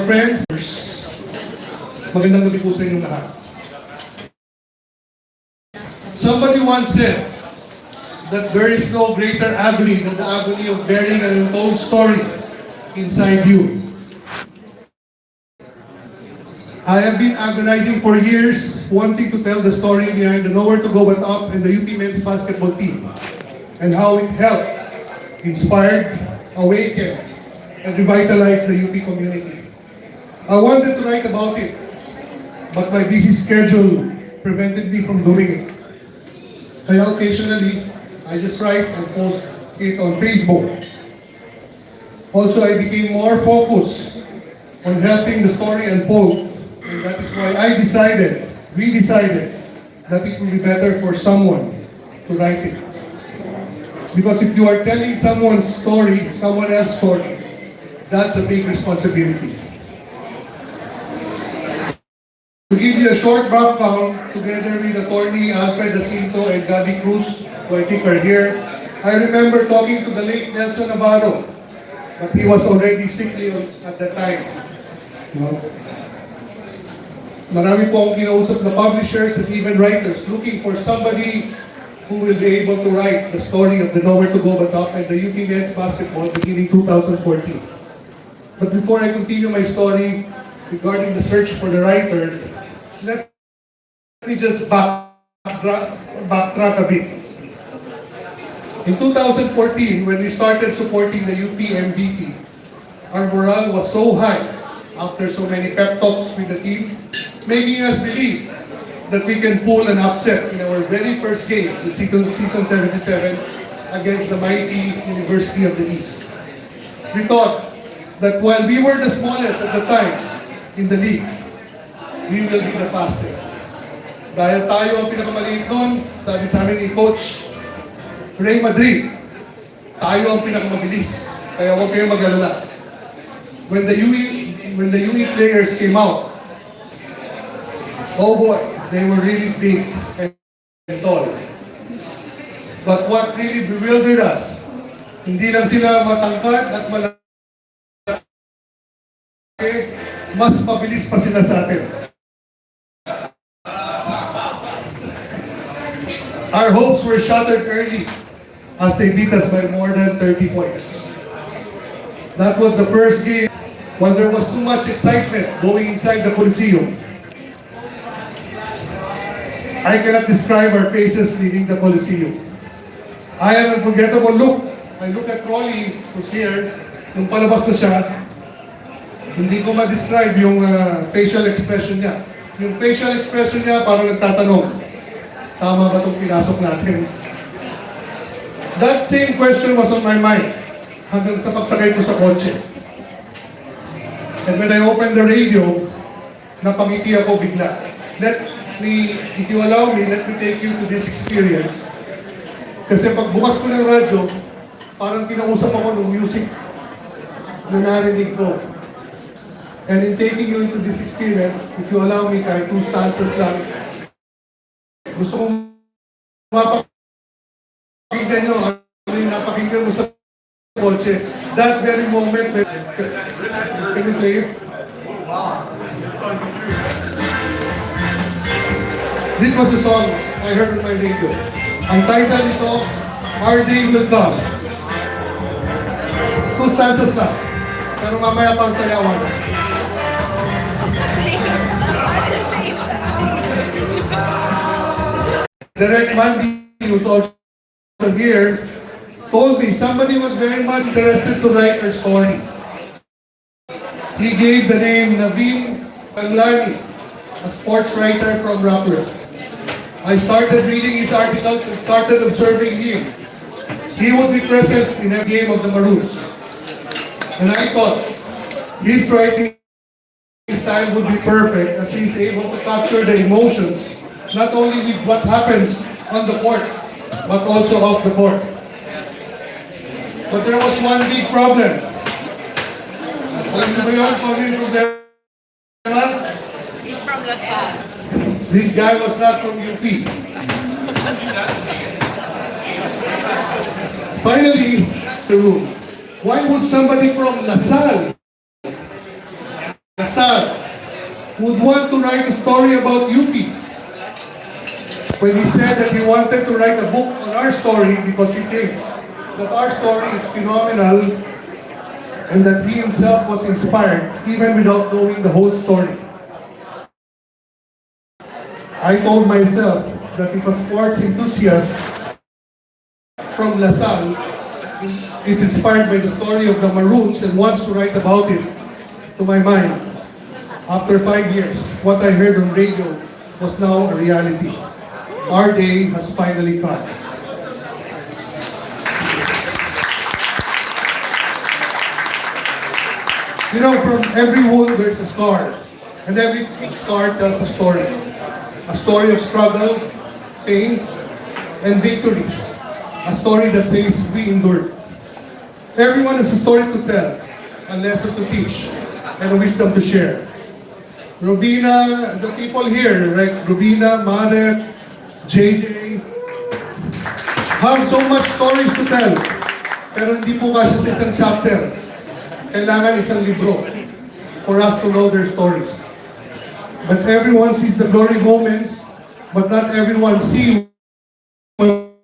Friends, magandang gabi po sa inyong lahat. Somebody once said that there is no greater agony than the agony of bearing an untold story inside you. I have been agonizing for years, wanting to tell the story behind the Nowhere to Go But Up and the UP men's basketball team, and how it helped, inspired, awakened, and revitalized the UP community. I wanted to write about it, but my busy schedule prevented me from doing it. Kaya occasionally, I just write and post it on Facebook. Also, I became more focused on helping the story unfold, and that is why we decided that it would be better for someone to write it. Because if you are telling someone's story, someone else's story, that's a big responsibility. To give you a short background, together with attorney Alfred Jacinto and Gabby Cruz, who I think are here, I remember talking to the late Nelson Navarro, but he was already sickly at that time. No? Marami po akong kinausap na publishers and even writers looking for somebody who will be able to write the story of the Nowhere to Go But Up and the UP men's basketball beginning 2014. But before I continue my story regarding the search for the writer, let me just backtrack a bit. In 2014, when we started supporting the UP MBT, our morale was so high after so many pep talks with the team, making us believe that we can pull an upset in our very first game in season 77 against the mighty University of the East. We thought that while we were the smallest at the time in the league, we will be the fastest. Dahil tayo ang pinakamaliit nun, sabi sa amin ni Coach Ray Madrid, tayo ang pinakamabilis. Kaya huwag kayong mag-alala. When the UE players came out, oh boy, they were really big and tall. But what really bewildered us, hindi lang sila matangkad at malaki, mas mabilis pa sila sa atin. Our hopes were shattered early as they beat us by more than 30 points. That was the first game when there was too much excitement going inside the Coliseum. I cannot describe our faces leaving the Coliseum. I had an unforgettable look. I look at Rolly, who's here, nung palabas na siya, hindi ko ma-describe yung facial expression niya. Yung facial expression niya parang nagtatanong, tama ba itong pinasok natin? That same question was on my mind hanggang sa pagsakay ko sa kotse. And when I opened the radio, napangiti ako bigla. If you allow me, let me take you to this experience. Kasi pag bukas ko ng radyo, parang kinausap ako ng music na narinig ko. And in taking you into this experience, if you allow me, kahit 2 stanzas lang, gusto kong mapakinggan nyo ano yung napakinggan mo sa kotse. That very moment, can you play it? This was a song I heard on my radio. Ang title nito, Our Day Will Come. 2 stanzas lang. Pero mamaya pang sayawan. Direct Mandy, who's also here, told me somebody was very much interested to write her story. He gave the name Naveen Panglani, a sports writer from Rappler. I started reading his articles and started observing him. He would be present in a game of the Maroons. And I thought, his writing style would be perfect as he's able to capture the emotions not only with what happens on the court, but also off the court. But there was one big problem. Alam niyo ba yun kung ano yung problema? He's from LaSalle. This guy was not from UP. Finally, the room. Why would somebody from LaSalle Lasal would want to write a story about UP. When he said that he wanted to write a book on our story because he thinks that our story is phenomenal and that he himself was inspired even without knowing the whole story. I told myself that if a sports enthusiast from Lasal is inspired by the story of the Maroons and wants to write about it, to my mind, after 5 years, what I heard on radio was now a reality. Our day has finally come. You know, from every wound there's a scar, and every scar tells a story. A story of struggle, pains, and victories. A story that says we endured. Everyone has a story to tell, a lesson to teach, and a wisdom to share. Rubina, the people here, like Rubina, Marek, JJ, have so much stories to tell. Pero hindi po kasi sa isang chapter. Kailangan isang libro for us to know their stories. But everyone sees the glory moments, but not everyone sees what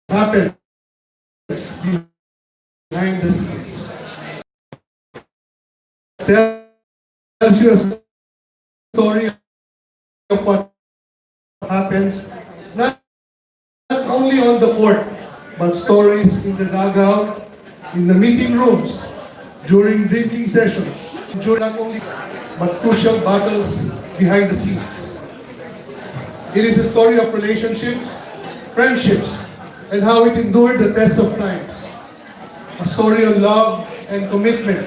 happens behind the scenes. Tells you a story of what happens, not only on the court, but stories in the dugout, in the meeting rooms, during drinking sessions, during not only but crucial battles behind the scenes. It is a story of relationships, friendships, and how it endured the test of times. A story of love and commitment,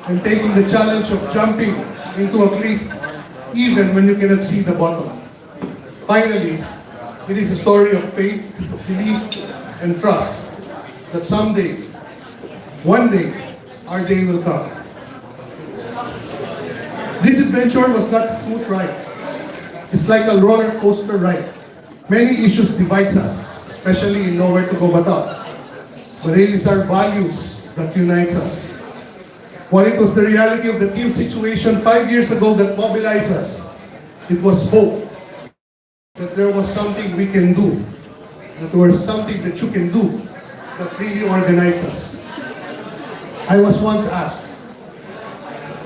and taking the challenge of jumping into a cliff even when you cannot see the bottom. Finally, it is a story of faith, belief, and trust that someday, one day, our day will come. This adventure was not a smooth ride. It's like a roller coaster ride. Many issues divides us, especially in Nowhere to Go But Up. But it is our values that unites us. While it was the reality of the team situation 5 years ago that mobilized us, it was hope that there was something we can do, that there was something that you can do that really organizes us. I was once asked,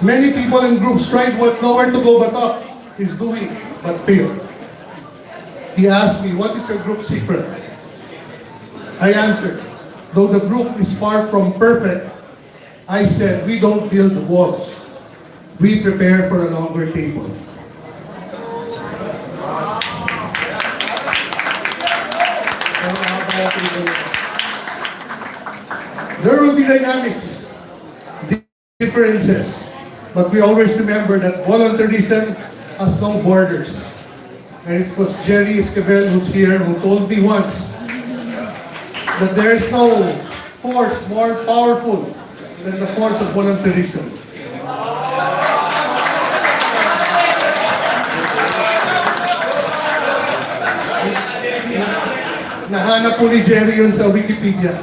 many people and groups tried what Nowhere to Go But Up is doing, but failed. He asked me, what is your group secret? I answered, though the group is far from perfect, I said, we don't build walls. We prepare for a longer table. There will be dynamics, differences, but we always remember that volunteerism has no borders. And it was Jerry Esquivel who's here who told me once that there is no force more powerful than the force of volunteerism. Nahanap po ni Jerry yun sa Wikipedia.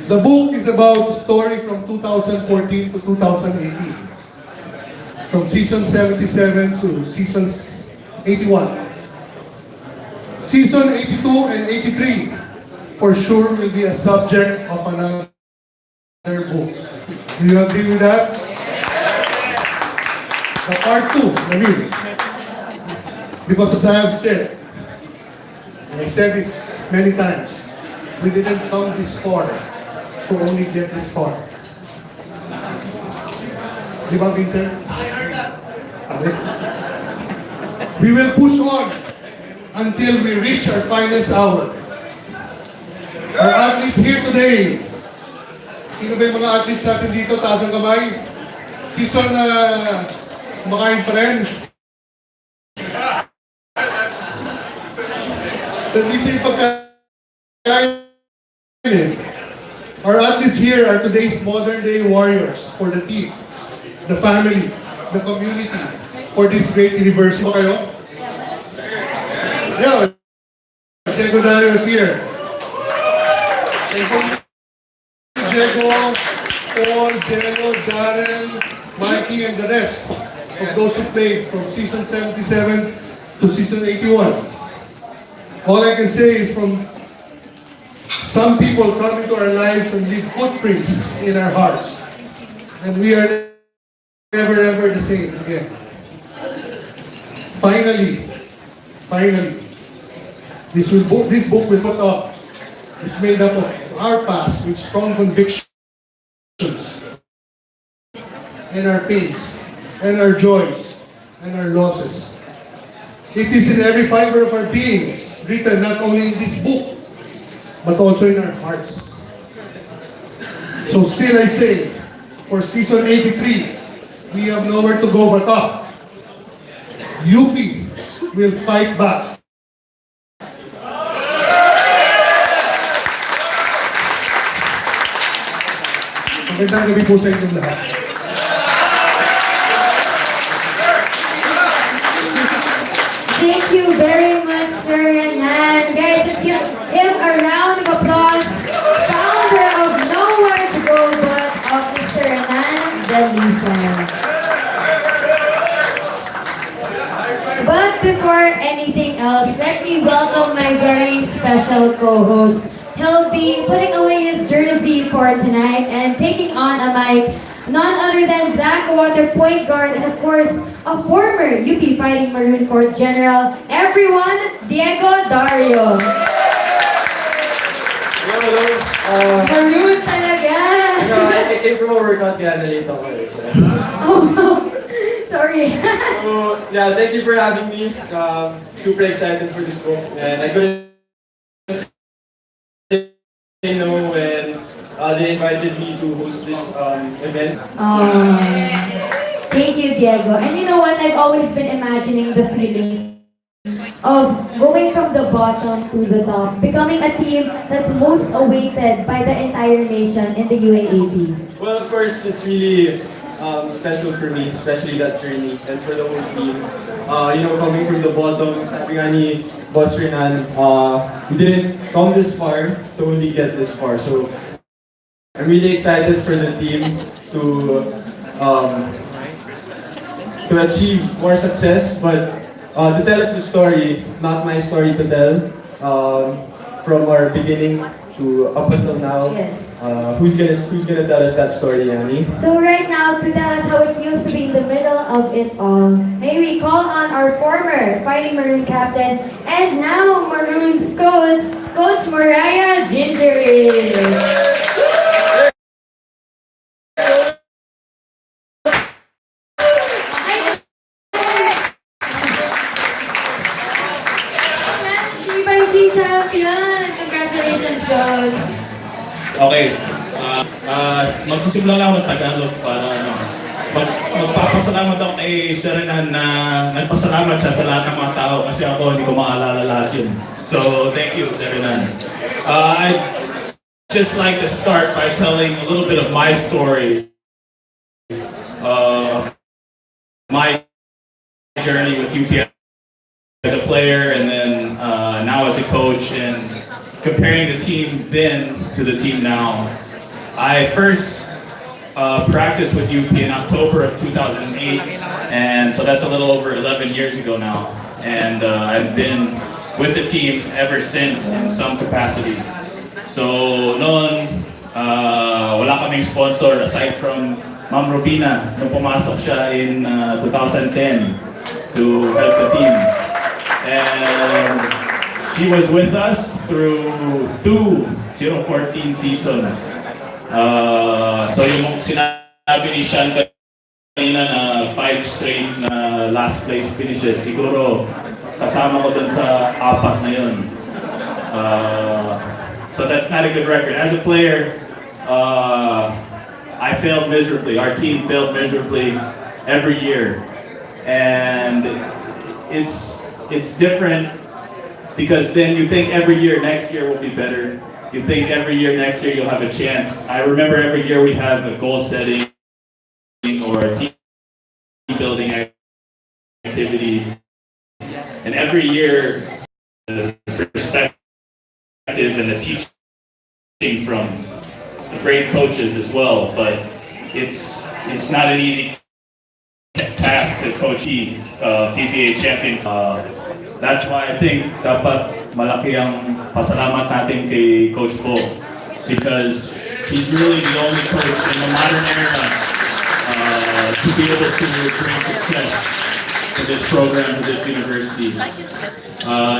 The book is about story from 2014 to 2018. From season 77 to season 81. Season 82 and 83 for sure will be a subject of another book. Do you agree with that? The part 2, Namir. Because as I have said, and I said this many times, we didn't come this far to only get this far. Di ba, Vincent? Okay. We will push on until we reach our finest hour. Our athletes here today. Sino ba yung mga athletes natin dito? Taas ang kamay. Season na kumakain pa rin. Nandito yung pagkain eh. Our athletes here are today's modern-day warriors for the team, the family, the community, for this great university. Kayo? Yeah. Diego Dario is here. Diego, Paul, Jello, Jaren, Mikey, and the rest of those who played from season 77 to season 81. All I can say is from some people come into our lives and leave footprints in our hearts. And we are never ever the same again. Finally, this book we put up is made up of our past with strong convictions and our pains and our joys and our losses. It is in every fiber of our beings, written not only in this book, but also in our hearts. So still I say, for season 83, we have nowhere to go but up. UP will fight back. Magandang gabi po sa inyong lahat. Thank you very much, Sir Renan. Guys, let's give him a round of applause. Founder of Nowhere to Go But Up, Mr. Renan Delisa. But before anything else, let me welcome my very special co-host. He'll be putting away his jersey for tonight and taking on a mic, none other than Blackwater point guard and of course, a former UP Fighting Maroon Court General. Everyone, Diego Dario. Hello. Maroon talaga. I came from a workout kaya na-late ako eh. So, Oh, sorry. so, yeah, thank you for having me. Super excited for this book. And I couldn't say no when they invited me to host this event. Oh, thank you, Diego. And you know what? I've always been imagining the feeling of going from the bottom to the top, becoming a team that's most awaited by the entire nation in the UAAP. Well, of course, it's really special for me, especially that journey, and for the whole team. Coming from the bottom, sabi nga ni Boss Renan, we didn't come this far to only get this far. So, I'm really excited for the team to achieve more success, but to tell us the story, not my story to tell, from our beginning to up until now. Yes. Who's gonna tell us that story, Yanni? So right now, to tell us how it feels to be in the middle of it all, may we call on our former Fighting Maroon captain and now Maroons coach, Coach Mariah Gingery. T20 champion! Congratulations, Coach! Okay. Magsisimula lang ako ng Tagalog para magpapasalamat ako kay Sir Renan na nagpasalamat siya sa lahat ng mga tao kasi ako hindi ko maalala lahat yun. So, thank you, Sir Renan. I'd just like to start by telling a little bit of my story. My journey with UP as a player and then now as a coach, and comparing the team then to the team now. I first practiced with UP in October of 2008, and so that's a little over 11 years ago now. And I've been with the team ever since in some capacity. So noon, wala kaming sponsor aside from Ma'am Robina nung pumasok siya in 2010 to help the team. And she was with us through 2014 seasons. So yung sinabi ni Sean kanina na 5 straight na last place finishes, siguro kasama ko dun sa 4 na yun. So that's not a good record. As a player, I failed miserably. Our team failed miserably every year. And it's different because then you think every year, next year will be better. You think every year, next year you'll have a chance. I remember every year we have a goal setting or a team building activity. And every year, the perspective and the teaching from great coaches as well, but it's not an easy task to coach the PPA champion. That's why I think dapat malaki ang pasalamat natin kay Coach Bo because he's really the only coach in the modern era to be able to bring success to this program, to this university.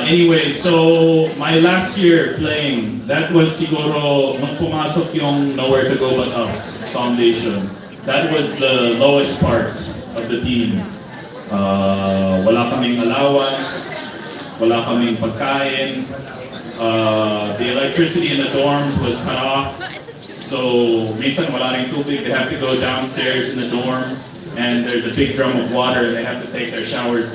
Anyway, so my last year playing, that was siguro nung pumasok yung Nowhere to Go But Up foundation. That was the lowest part of the team. Wala kaming allowance, wala kaming pagkain. The electricity in the dorms was cut off. So minsan wala ring tubig, they have to go downstairs in the dorm and there's a big drum of water and they have to take their showers